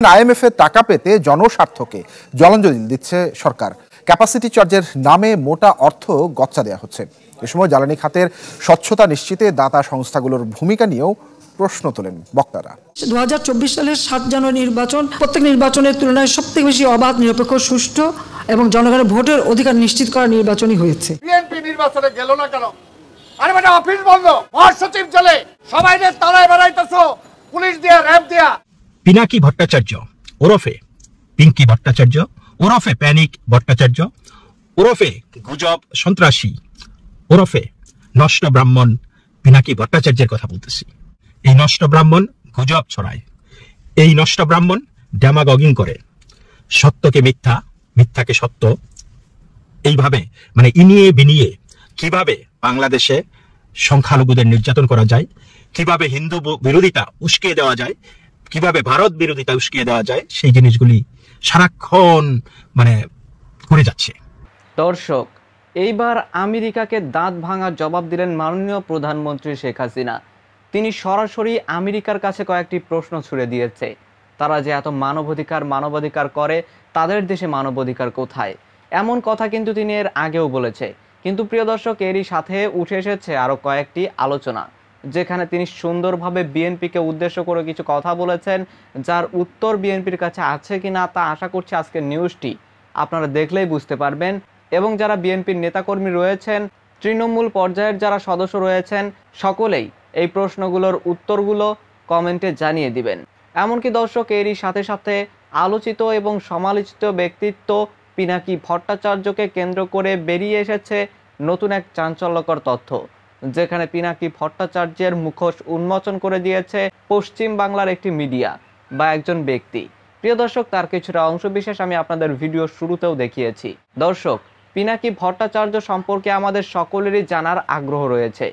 IMF এর টাকা পেতে জনস্বার্থকে জলাঞ্জলি দিচ্ছে সরকার। ক্যাপাসিটি চার্জের নামে মোটা অর্থ গচ্চা দেওয়া হচ্ছে। এ সময় জ্বালানি খাতের স্বচ্ছতা নিশ্চিতে দাতা সংস্থাগুলোর ভূমিকা নিয়েও প্রশ্ন তোলেন বক্তারা। 2024 সালের 7 জানুয়ারি নির্বাচন প্রত্যেক নির্বাচনের তুলনায় সবথেকে বেশি অবাধ, নিরপেক্ষ, সুষ্ঠু এবং জনগণের ভোটের অধিকার নিশ্চিত করা নির্বাচনই হয়েছে। বিএনপি নির্বাচনে গেল না কেন? আরে বেটা, অফিস বন্ধ, মহাসচিব চলে, সবাইদের তাড়ায় বেড়াইতেছো পুলিশ দিয়া, র‍্যাব দিয়া। পিনাকি ভট্টাচার্য ওরফে পিঙ্কি ভট্টাচার্য ওরফে প্যানিক ভট্টাচার্য ওরফে গুজব সন্ত্রাসী ওরফে নষ্ট ব্রাহ্মণ পিনাকি ভট্টাচার্যের কথা বলতেছি। এই নষ্ট ব্রাহ্মণ গুজব ছড়ায়, এই নষ্ট ব্রাহ্মণ ড্যামাগগিং করে, সত্যকে মিথ্যা, মিথ্যাকে সত্য, এইভাবে মানে ইনিয়ে বিনিয়ে কিভাবে বাংলাদেশে সংখ্যালঘুদের নির্যাতন করা যায়, কিভাবে হিন্দু বিরোধিতা উস্কিয়ে দেওয়া যায়, কিভাবে ভারত বিরোধিতা উস্কিয়ে দেওয়া যায়, সেই জিনিসগুলি সারাক্ষণ মানে করে যাচ্ছে। দর্শক, এইবার আমেরিকাকে দাঁত ভাঙা জবাব দিলেন মাননীয় প্রধানমন্ত্রী শেখ হাসিনা। তিনি সরাসরি আমেরিকার কাছে কয়েকটি প্রশ্ন ছুড়ে দিয়েছে। তারা যে এত মানবাধিকার করে, তাদের দেশে মানবাধিকার কোথায়? এমন কথা কিন্তু তিনি এর আগেও বলেছে। কিন্তু প্রিয় দর্শক, এরই সাথে উঠে এসেছে আরো কয়েকটি আলোচনা, যেখানে তিনি সুন্দরভাবে বিএনপিকে উদ্দেশ্য করে কিছু কথা বলেছেন, যার উত্তর বিএনপির কাছে আছে কিনা তা আশা করছি আজকের নিউজটি আপনারা দেখলেই বুঝতে পারবেন। এবং যারা বিএনপির নেতাকর্মী রয়েছেন, তৃণমূল পর্যায়ের যারা সদস্য রয়েছেন, সকলেই এই প্রশ্নগুলোর উত্তরগুলো কমেন্টে জানিয়ে দিবেন। এমনকি দর্শক, এরই সাথে সাথে আলোচিত এবং সমালোচিত ব্যক্তিত্ব পিনাকি ভট্টাচার্যকে কেন্দ্র করে বেরিয়ে এসেছে নতুন এক চাঞ্চল্যকর তথ্য, যেখানে পিনাকি ভট্টাচার্যের মুখোশ উন্মোচন করে দিয়েছে পশ্চিম বাংলার একটি মিডিয়া বা একজন ব্যক্তি। প্রিয় দর্শক, তার কিছুটা অংশবিশেষ আমি আপনাদের ভিডিও শুরুতেও দেখিয়েছি। দর্শক, পিনাকি ভট্টাচার্য সম্পর্কে আমাদের সকলেরই জানার আগ্রহ রয়েছে,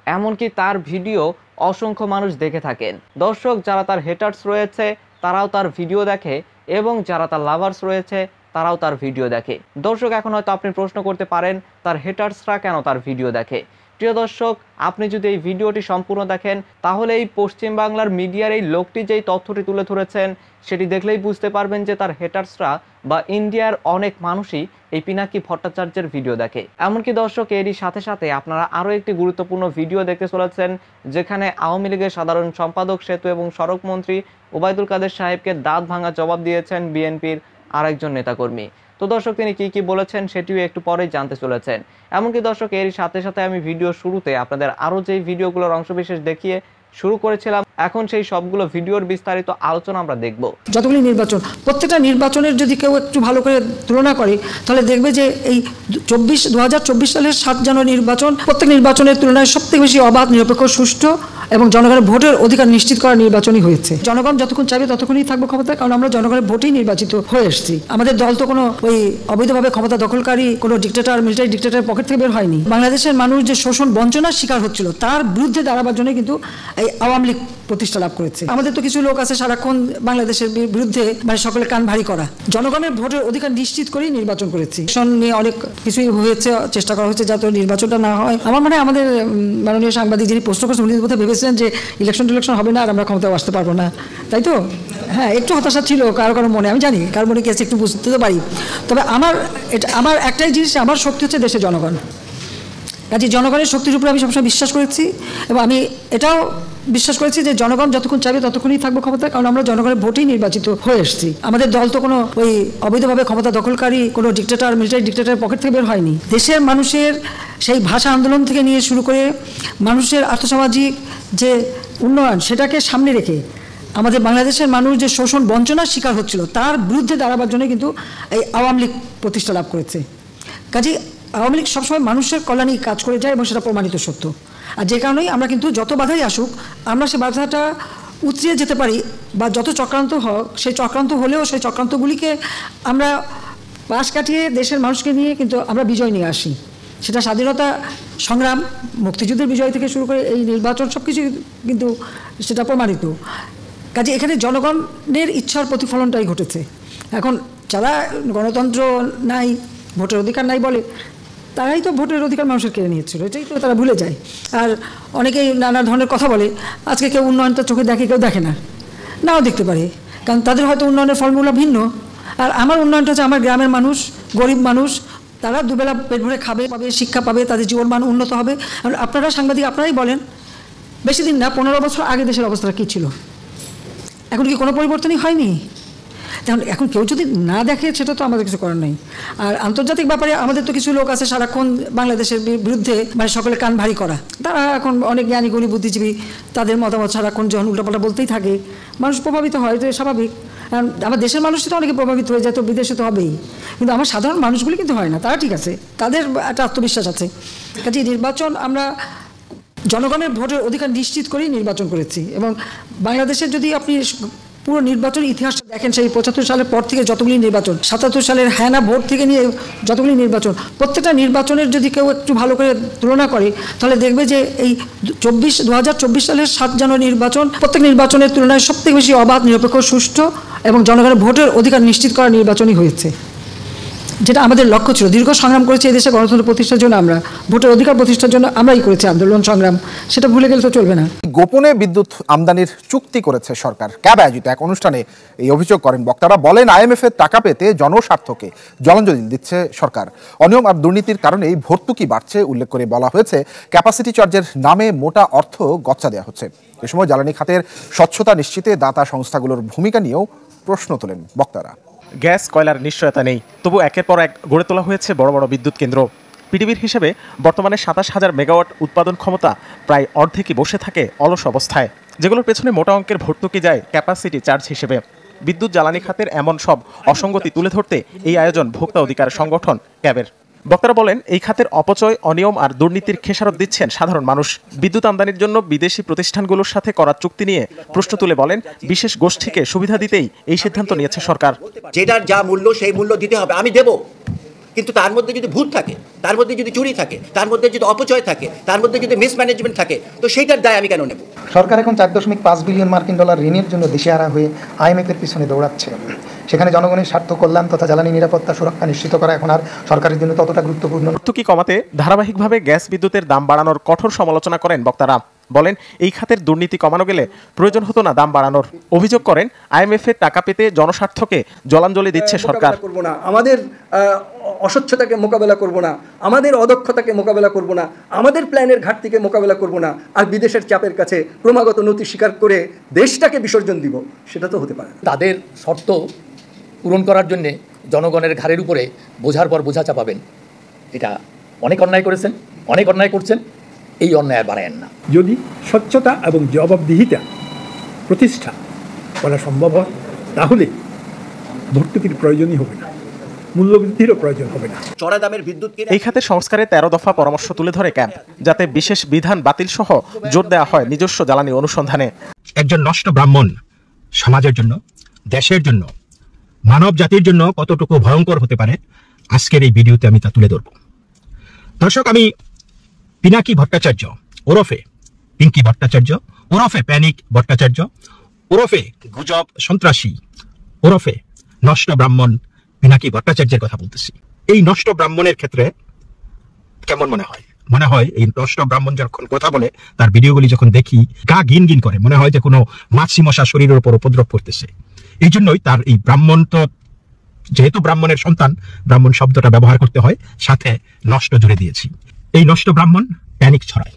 এমনকি তার ভিডিও অসংখ্য মানুষ দেখে থাকেন। দর্শক, যারা তার হেটার্স রয়েছে তারাও তার ভিডিও দেখে, এবং যারা তার লাভার্স রয়েছে তারাও তার ভিডিও দেখে। দর্শক, এখন হয়তো আপনি প্রশ্ন করতে পারেন, তার হেটার্সরা কেন তার ভিডিও দেখে? প্রিয় দর্শক, আপনি যদি এই ভিডিওটি সম্পূর্ণ দেখেন, তাহলে এই পশ্চিম বাংলার মিডিয়ার এই লোকটি যেই তথ্যটি তুলে ধরেছেন সেটি দেখলেই বুঝতে পারবেন যে তার হেটার্সরা বা ইন্ডিয়ার অনেক মানুষই এই পিনাকি ভট্টাচার্যের ভিডিও দেখে। এমনকি দর্শক, এরই সাথে সাথে আপনারা আরও একটি গুরুত্বপূর্ণ ভিডিও দেখতে চলেছেন, যেখানে আওয়ামী লীগের সাধারণ সম্পাদক, সেতু এবং সড়ক মন্ত্রী ওবায়দুল কাদের সাহেবকে দাঁত ভাঙা জবাব দিয়েছেন বিএনপির আরেকজন নেতাকর্মী। তো দর্শক, তিনি কি বলেছেন সেটিও একটু পরেই জানতে চলেছেন। এমনকি দর্শক, এর সাথে সাথে আমি ভিডিও শুরুতে আপনাদের আরো যেই ভিডিওগুলোর অংশবিশেষ দেখিয়ে শুরু করেছিলাম, এখন সেই সবগুলো ভিডিওর বিস্তারিত আলোচনা আমরা দেখব। যতগুলি নির্বাচন, প্রত্যেকটা নির্বাচনের যদি কেউ একটু ভালো করে তুলনা করে, তাহলে দেখবে যে এই 2024 সালের 7 জানুয়ারি নির্বাচন প্রত্যেক নির্বাচনের তুলনায় সবথেকে বেশি অবাধ, নিরপেক্ষ, সুষ্ঠু এবং জনগণের ভোটের অধিকার নিশ্চিত করা নির্বাচনই হয়েছে। জনগণ যতক্ষণ চাইবে ততক্ষণই থাকবো ক্ষমতায়, কারণ আমরা জনগণের ভোটেই নির্বাচিত হয়ে এসেছি। আমাদের দল তো কোনো ওই অবৈধভাবে ক্ষমতা দখলকারী কোনো ডিক্টেটর, মিলিটারি ডিক্টেটর পকেট থেকে বের হয়নি। বাংলাদেশের মানুষ যে শোষণ বঞ্চনার শিকার হচ্ছিল, তার বিরুদ্ধে দাঁড়াবার জন্য কিন্তু এই আওয়ামী লীগ প্রতিষ্ঠা লাভ করেছে। আমাদের তো কিছু লোক আছে সারাক্ষণ বাংলাদেশের বিরুদ্ধে মানে সকলে কান ভারী করা। জনগণের ভোটের অধিকার নিশ্চিত করেই নির্বাচন করেছে। নিয়ে অনেক কিছুই হয়েছে, চেষ্টা করা হয়েছে যাতে নির্বাচনটা না হয়। আমার মানে আমাদের মাননীয় সাংবাদিক যিনি প্রশ্ন করছেন, উনি বোধহয় ভেবেছিলেন যে ইলেকশন হবে না আর আমরা ক্ষমতায় আসতে পারবো না, তাই তো? হ্যাঁ, একটু হতাশা ছিল কারো মনে, আমি জানি কার মনে কি আছে, একটু বুঝতে তো পারি। তবে আমার একটাই জিনিস, আমার শক্তি হচ্ছে দেশের জনগণ। কাজে জনগণের শক্তির উপরে আমি সবসময় বিশ্বাস করেছি, এবং আমি এটাও বিশ্বাস করেছি যে জনগণ যতক্ষণ চাইবে ততক্ষণই থাকবো ক্ষমতায়, কারণ আমরা জনগণের ভোটেই নির্বাচিত হয়ে এসেছি। আমাদের দল তো কোনো ওই অবৈধভাবে ক্ষমতা দখলকারী কোনো ডিক্টেটর, মিলিটারি ডিক্টেটর পকেট থেকে বের হয়নি। দেশের মানুষের সেই ভাষা আন্দোলন থেকে নিয়ে শুরু করে মানুষের আর্থসামাজিক যে উন্নয়ন, সেটাকে সামনে রেখে আমাদের বাংলাদেশের মানুষ যে শোষণ বঞ্চনার শিকার হচ্ছিল, তার বিরুদ্ধে দাঁড়াবার জন্য কিন্তু এই আওয়ামী লীগ প্রতিষ্ঠা লাভ করেছে। কাজেই আওয়ামী লীগ সবসময় মানুষের কল্যাণেই কাজ করে যায়, এবং সেটা প্রমাণিত সত্য। আর যে কারণেই আমরা কিন্তু যত বাধাই আসুক, আমরা সে বাধাটা উতরিয়ে যেতে পারি, বা যত চক্রান্ত হোক, সেই চক্রান্ত হলেও সেই চক্রান্তগুলিকে আমরা পাশ কাটিয়ে দেশের মানুষকে নিয়ে কিন্তু আমরা বিজয় নিয়ে আসি। সেটা স্বাধীনতা সংগ্রাম, মুক্তিযুদ্ধের বিজয় থেকে শুরু করে এই নির্বাচন, সব কিছু কিন্তু সেটা প্রমাণিত। কাজে এখানে জনগণের ইচ্ছার প্রতিফলনটাই ঘটেছে। এখন যারা গণতন্ত্র নাই, ভোটের অধিকার নাই বলে, তারাই তো ভোটের অধিকার মানুষের কেড়ে নিয়েছিল, এটাই তো তারা ভুলে যায়। আর অনেকেই নানা ধরনের কথা বলে, আজকে কেউ উন্নয়নটা চোখে দেখে, কেউ দেখে না, নাও দেখতে পারে, কারণ তাদের হয়তো উন্নয়নের ফর্মুলা ভিন্ন, আর আমার উন্নয়নটা হচ্ছে আমার গ্রামের মানুষ, গরিব মানুষ, তারা দুবেলা পেট ভরে খাবে, শিক্ষা পাবে, তাদের জীবনমান উন্নত হবে। আপনারা সাংবাদিক, আপনারাই বলেন, বেশি দিন না, 15 বছর আগে দেশের অবস্থাটা কী ছিল, এখন কি কোনো পরিবর্তনই হয়নি? এখন কেউ যদি না দেখে সেটা তো আমাদের কিছু করার নেই। আর আন্তর্জাতিক ব্যাপারে আমাদের তো কিছু লোক আছে সারাক্ষণ বাংলাদেশের বিরুদ্ধে মানে সকলে কান ভারী করা, তারা এখন অনেক জ্ঞানী গুণী বুদ্ধিজীবী, তাদের মতামত সারাক্ষণ যখন উল্টাপাল্টা বলতেই থাকে, মানুষ প্রভাবিত হয়, এটা স্বাভাবিক। কারণ আমার দেশের মানুষ তো অনেকে প্রভাবিত হয়ে যায়, তো বিদেশে তো হবেই, কিন্তু আমার সাধারণ মানুষগুলি কিন্তু হয় না, তারা ঠিক আছে, তাদের একটা আত্মবিশ্বাস আছে। কাজে নির্বাচন আমরা জনগণের ভোটের অধিকার নিশ্চিত করেই নির্বাচন করেছি। এবং বাংলাদেশের যদি আপনি পুরো নির্বাচন ইতিহাসটা দেখেন, সেই 75 সালের পর থেকে যতগুলি নির্বাচন, 77 সালের হ্যানা ভোট থেকে নিয়ে যতগুলি নির্বাচন, প্রত্যেকটা নির্বাচনের যদি কেউ একটু ভালো করে তুলনা করে তাহলে দেখবে যে এই 2024 সালের 7 জানুয়ারি নির্বাচন প্রত্যেক নির্বাচনের তুলনায় সবথেকে বেশি অবাধ, নিরপেক্ষ, সুষ্ঠু এবং জনগণের ভোটের অধিকার নিশ্চিত করা নির্বাচনই হয়েছে, যেটা আমাদের লক্ষ্য ছিল। দীর্ঘ সংগ্রাম করেছি এই দেশে গণতন্ত্র প্রতিষ্ঠার জন্য, আমরা ভোটের অধিকার প্রতিষ্ঠার জন্য আমরাই করেছি আন্দোলন সংগ্রাম, সেটা ভুলে গেলে তো চলবে না। গোপনে বিদ্যুৎ আমদানির চুক্তি করেছে সরকার। ক্যাব আয়োজিত এক অনুষ্ঠানে এই অভিযোগ করেন বক্তারা। বলেন IMF এর টাকা পেতে জনস্বার্থকে জলাঞ্জলি দিচ্ছে সরকার। অনিয়ম আর দুর্নীতির কারণে এই ভর্তুকি বাড়ছে উল্লেখ করে বলা হয়েছে ক্যাপাসিটি চার্জের নামে মোটা অর্থ গচ্চা দেওয়া হচ্ছে। এ সময় জ্বালানি খাতের স্বচ্ছতা নিশ্চিতে দাতা সংস্থাগুলোর ভূমিকা নিয়েও প্রশ্ন তোলেন বক্তারা। গ্যাস কয়লার নিশ্চয়তা নেই, তবু একের পর এক গড়ে তোলা হয়েছে বড় বড় বিদ্যুৎ কেন্দ্র। পৃথিবীর হিসেবে বর্তমানে 27,000 মেগাওয়াট উৎপাদন ক্ষমতা প্রায় অর্ধেকই বসে থাকে অলস অবস্থায়, যেগুলোর পেছনে মোটা অঙ্কের ভর্তুকি যায় ক্যাপাসিটি চার্জ হিসেবে। বিদ্যুৎ জ্বালানি খাতের এমন সব অসঙ্গতি তুলে ধরতে এই আয়োজন ভোক্তা অধিকার সংগঠন ক্যাবের। বক্তারা বলেন, এই খাতের অপচয়, অনিয়ম আর দুর্নীতির খেসারত দিচ্ছেন সাধারণ মানুষ। বিদ্যুৎ আমদানির জন্য বিদেশি প্রতিষ্ঠানগুলোর সাথে করা চুক্তি নিয়ে প্রশ্ন তুলে বলেন, বিশেষ গোষ্ঠীকে সুবিধা দিতেই এই সিদ্ধান্ত নিয়েছে সরকার। যেটার যা মূল্য সেই মূল্য দিতে হবে, আমি দেব, কিন্তু তার মধ্যে যদি ভূত থাকে, তার মধ্যে যদি চুরি থাকে, তার মধ্যে যদি অপচয় থাকে, তার মধ্যে যদি মিসম্যানেজমেন্ট থাকে, তো সেইটার দায় আমি কেন নেব? সরকার এখন 4.5 বিলিয়ন মার্কিন ডলার ঋণের জন্য দিশেহারা হয়ে IMF এর পিছনে দৌড়াচ্ছে। সেখানে জনগণের স্বার্থ, কল্যাণ তথা জ্বালানি নিরাপত্তা সুরক্ষা নিশ্চিত করা এখন আর সরকারের জন্য ততটা গুরুত্বপূর্ণ। ভর্তুকি কমাতে ধারাবাহিকভাবে গ্যাস বিদ্যুতের দাম বাড়ানোর কঠোর সমালোচনা করেন বক্তারা। বলেন, এই খাতের দুর্নীতি কমানো গেলে প্রয়োজন হতো না দাম বাড়ানোর। অভিযোগ করেন, IMF এর টাকা পেতে জনস্বার্থকে জলাঞ্জলি দিচ্ছে সরকার। আমাদের অস্বচ্ছতাকে মোকাবেলা করব না, আমাদের অদক্ষতাকে মোকাবেলা করব না, আমাদের প্ল্যানের ঘাটতিকে মোকাবেলা করব না, আর বিদেশের চাপের কাছে ক্রমাগত নতি স্বীকার করে দেশটাকে বিসর্জন দিব, সেটা তো হতে পারে না। তাদের শর্ত পূরণ করার জন্যে জনগণের ঘাড়ের উপরে বোঝার পর বোঝা চাপাবেন, এটা অনেক অন্যায় করেছেন, অনেক অন্যায় করছেন, এই অন্যায় আর বাড়ায়েন না। যদি স্বচ্ছতা এবং জবাবদিহিতা প্রতিষ্ঠা করা সম্ভব হয় তাহলে ভর্তুকির প্রয়োজনই হবে না, মূল্যবৃদ্ধিরও প্রয়োজন হবে না। চড়া দামের বিদ্যুৎ এই খাতের সংস্কারে 13 দফা পরামর্শ তুলে ধরে ক্যাব, যাতে বিশেষ বিধান বাতিল সহ জোর দেওয়া হয় নিজস্ব জ্বালানি অনুসন্ধানে। একজন নষ্ট ব্রাহ্মণ সমাজের জন্য, দেশের জন্য, মানব জাতির জন্য কতটুকু ভয়ঙ্কর হতে পারে আজকের এই ভিডিওতে আমি তা তুলে ধরব। দর্শক, আমি পিনাকি ভট্টাচার্য ওরফে পিঙ্কি ভট্টাচার্য ওরফে প্যানিক ভট্টাচার্য ওরফে গুজব সন্ত্রাসী ওরফে নষ্ট ব্রাহ্মণ পিনাকি ভট্টাচার্যের কথা বলতেছি। এই নষ্ট ব্রাহ্মণের ক্ষেত্রে কেমন মনে হয়? মনে হয় এই নষ্ট ব্রাহ্মণ যখন কথা বলে, তার ভিডিওগুলি যখন দেখি, গা গিন গিন করে, মনে হয় যে কোনো মাছি মশা শরীরের উপর উপদ্রব করতেছে। এই জন্যই তার এই ব্রাহ্মণ, তো যেহেতু ব্রাহ্মণের সন্তান, ব্রাহ্মণ শব্দটা ব্যবহার করতে হয়, সাথে নষ্ট জুড়ে দিয়েছি। এই নষ্ট ব্রাহ্মণ প্যানিক ছড়ায়,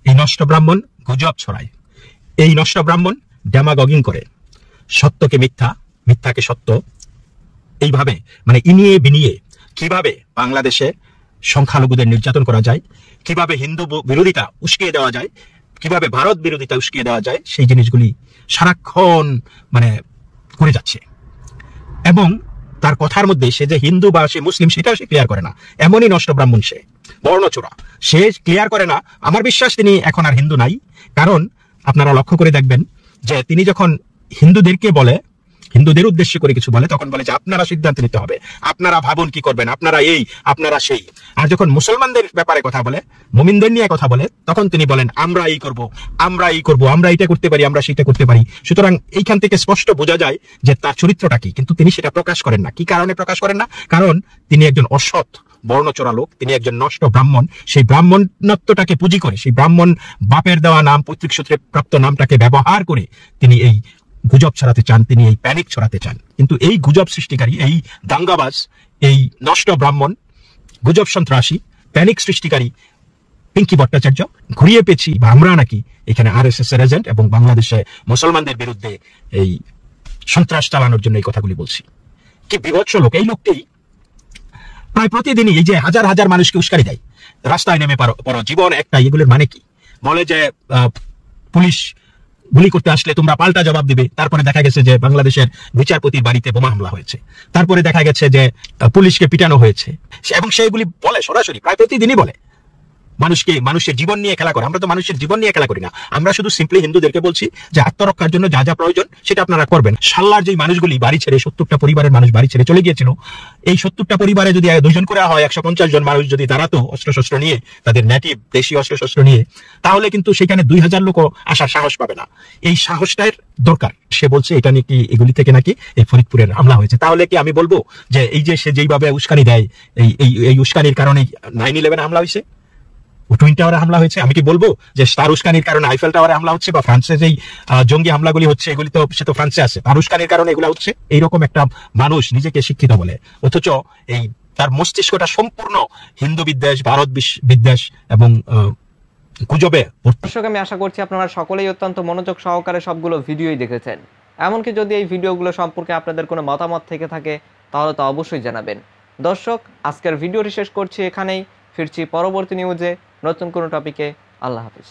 এই নষ্ট ব্রাহ্মণ গুজব ছড়ায়, এই নষ্ট ব্রাহ্মণ ড্যামাগগিং করে, সত্যকে মিথ্যা, মিথ্যাকে সত্য, এইভাবে মানে ইনিয়ে বিনিয়ে কিভাবে বাংলাদেশে সংখ্যালঘুদের নির্যাতন করা যায়, কিভাবে হিন্দু বিরোধিতা উস্কিয়ে দেওয়া যায়, কিভাবে ভারত বিরোধিতা উস্কিয়ে দেওয়া যায়, সেই জিনিসগুলি সারাক্ষণ মানে করে যাচ্ছে। এবং তার কথার মধ্যে সে যে হিন্দু বা সে মুসলিম সেটাও সে ক্লিয়ার করে না। এমনই নষ্ট ব্রাহ্মণ সে, বর্ণচোরা, সে ক্লিয়ার করে না। আমার বিশ্বাস তিনি এখন আর হিন্দু নাই, কারণ আপনারা লক্ষ্য করে দেখবেন যে তিনি যখন হিন্দুদেরকে বলে, হিন্দুদের উদ্দেশ্য করে কিছু বলে, তখন বলে যে আপনারা সিদ্ধান্ত নিতে হবে, আপনারা ভাবুন কি করবেন, আপনারা এই, আপনারা সেই। আর যখন মুসলমানদের ব্যাপারে কথা বলে, মুমিনদের নিয়ে কথা বলে, তখন তিনি বলেন আমরা এই করব, আমরা এই করব, আমরা এটা করতে পারি, আমরা সেটা করতে পারি। সুতরাং এইখান থেকে স্পষ্ট বোঝা যায় যে তার চরিত্রটা কি, কিন্তু তিনি সেটা প্রকাশ করেন না। কি কারণে প্রকাশ করেন না? কারণ তিনি একজন অসৎ বর্ণচোরা লোক, তিনি একজন নষ্ট ব্রাহ্মণ। সেই ব্রাহ্মণত্বটাকে পুঁজি করে, সেই ব্রাহ্মণ বাপের দেওয়া নাম, পৈতৃক সূত্রে প্রাপ্ত নামটাকে ব্যবহার করে তিনি এই গুজব ছড়াতে চান, তিনি এই প্যানিক ছড়াতে চান। কিন্তু এই গুজব সৃষ্টিকারী, এই দাঙ্গাবাজ, এই নষ্ট ব্রাহ্মণ, গুজব সন্ত্রাসী, প্যানিক সৃষ্টিকারী পিঙ্কি ভট্টাচার্য ঘুরিয়ে পেয়েছি বা আমরা নাকি এখানে RSS এর এজেন্ট এবং বাংলাদেশে মুসলমানদের বিরুদ্ধে এই সন্ত্রাস চালানোর জন্য এই কথাগুলি বলছি। কি বিভৎস লোক এই লোকটি! প্রায় প্রতিদিনই এই যে হাজার হাজার মানুষকে উস্কানি দেয়, রাস্তায় নেমে পড়ো, জীবন একটাই, এগুলোর মানে কি? বলে যে পুলিশ গুলি করতে আসলে তোমরা পাল্টা জবাব দিবে। তারপরে দেখা গেছে যে বাংলাদেশের বিচারপতির বাড়িতে বোমা হামলা হয়েছে, তারপরে দেখা গেছে যে পুলিশকে পিটানো হয়েছে, এবং সেইগুলি বলে সরাসরি, প্রায় প্রতিদিনই বলে মানুষের জীবন নিয়ে খেলা করে। আমরা তো মানুষের জীবন নিয়ে খেলা করি না, আমরা শুধু সিম্পলি হিন্দুদেরকে বলছি যে আত্মরক্ষার জন্য যা যা প্রয়োজন সেটা আপনারা করবেন। সাল্লার যে মানুষগুলি বাড়ি ছেড়ে 70টা পরিবারের মানুষ বাড়ি ছেড়ে চলে গিয়েছিল, এই 70টা পরিবারে যদি 2 জন করে হয়, 150 জন মানুষ যদি দাঁড়াতো অস্ত্রশস্ত্র নিয়ে, তাদের নেটিভ দেশি অস্ত্রশস্ত্র নিয়ে, তাহলে কিন্তু সেখানে 2000 লোকও আসার সাহস পাবে না। এই সাহসটার দরকার। সে বলছে এটা নাকি এগুলি থেকে নাকি এই ফরিদপুরের হামলা হয়েছে। তাহলে কি আমি বলবো যে এই যে সে যেইভাবে উস্কানি দেয়, এই উস্কানির কারণে 9/11 হামলা হয়েছে, টুইন টাওয়ারে হামলা হয়েছে? আমি কি বলবো যে তার উস্কানির কারণে আইফেল টাওয়ারে হামলা হচ্ছে বা ফ্রান্সে যেই জঙ্গি হামলাগুলি হচ্ছে এগুলি তো সে তো ফ্রান্সে আছে, তার উস্কানির কারণে এগুলো হচ্ছে? এইরকম একটা মানুষ নিজেকে শিক্ষিত বলে, অথচ এই তার মস্তিষ্কটা সম্পূর্ণ হিন্দু বিদ্বেষ, ভারত বিদ্বেষ এবং গুজবে। দর্শক, আমি আশা করছি আপনারা সকলেই অত্যন্ত মনোযোগ সহকারে সবগুলো ভিডিওই দেখেছেন। এমনকি যদি এই ভিডিওগুলো সম্পর্কে আপনাদের কোনো মতামত থেকে থাকে তাহলে তো অবশ্যই জানাবেন। দর্শক, আজকের ভিডিওটি শেষ করছি এখানেই। ফিরছি পরবর্তী নিউজে নতুন কোনো টপিকে। আল্লাহ হাফিজ।